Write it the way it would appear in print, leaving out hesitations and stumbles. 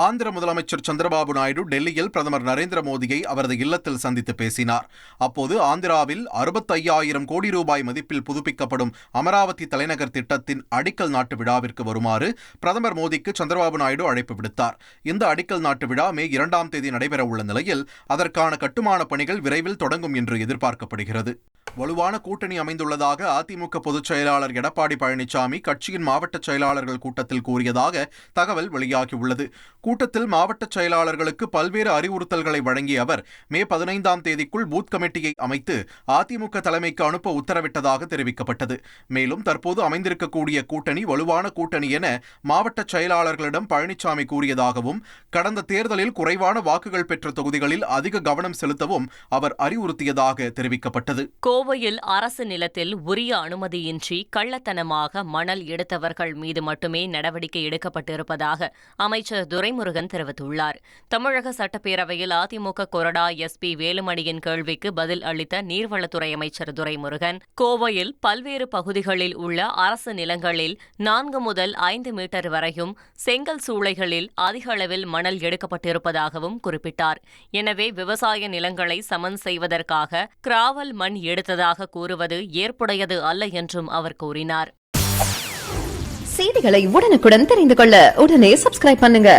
ஆந்திர முதலமைச்சர் சந்திரபாபு நாயுடு டெல்லியில் பிரதமர் நரேந்திர மோடியை அவரது இல்லத்தில் சந்தித்து பேசினார். அப்போது ஆந்திராவில் 65,000 கோடி ரூபாய் மதிப்பில் புதுப்பிக்கப்படும் அமராவதி தலைநகர் திட்டத்தின் அடிக்கல் நாட்டு விழாவிற்கு வருமாறு பிரதமர் மோடிக்கு சந்திரபாபு நாயுடு அழைப்பு விடுத்தார். இந்த அடிக்கல் நாட்டு விழா மே 2ஆம் தேதி நடைபெறவுள்ள நிலையில் அதற்கான கட்டுமான பணிகள் விரைவில் தொடங்கும் என்று எதிர்பார்க்கப்படுகிறது. வலுவான கூட்டணி அமைந்துள்ளதாக அதிமுக பொதுச் செயலாளர் எடப்பாடி பழனிசாமி கட்சியின் மாவட்ட செயலாளர்கள் கூட்டத்தில் கூறியதாக தகவல் வெளியாகியுள்ளது. கூட்டத்தில் மாவட்ட செயலாளர்களுக்கு பல்வேறு அறிவுறுத்தல்களை வழங்கிய அவர் மே 15ஆம் தேதிக்குள் பூத் கமிட்டியை அமைத்து அதிமுக தலைமைக்கு அனுப்ப உத்தரவிட்டதாக தெரிவிக்கப்பட்டது. மேலும் தற்போது அமைந்திருக்கக்கூடிய கூட்டணி வலுவான கூட்டணி என மாவட்ட செயலாளர்களிடம் பழனிசாமி கூறியதாகவும் கடந்த தேர்தலில் குறைவான வாக்குகள் பெற்ற தொகுதிகளில் அதிக கவனம் செலுத்தவும் அவர் அறிவுறுத்தியதாக தெரிவிக்கப்பட்டது. கோவையில் அரசு நிலத்தில் உரிய அனுமதியின்றி கள்ளத்தனமாக மணல் எடுத்தவர்கள் மீது மட்டுமே நடவடிக்கை எடுக்கப்பட்டிருப்பதாக அமைச்சர் துரைமுருகன் தெரிவித்துள்ளார். தமிழக சட்டப்பேரவையில் அதிமுக கொறடா எஸ்.பி. வேலுமணியின் கேள்விக்கு பதில் அளித்த நீர்வளத்துறை அமைச்சர் துரைமுருகன், கோவையில் பல்வேறு பகுதிகளில் உள்ள அரசு நிலங்களில் 4 முதல் 5 மீட்டர் வரையும் செங்கல் சூளைகளில் அதிக அளவில் மணல் எடுக்கப்பட்டிருப்பதாகவும் குறிப்பிட்டார். எனவே விவசாய நிலங்களை சமன் செய்வதற்காக கிராவல் மண் எடுத்ததாக கூறுவது ஏற்புடையது அல்ல என்றும் அவர் கூறினார். செய்திகளை உடனுக்குடன் தெரிந்து கொள்ள உடனே சப்ஸ்கிரைப் பண்ணுங்க.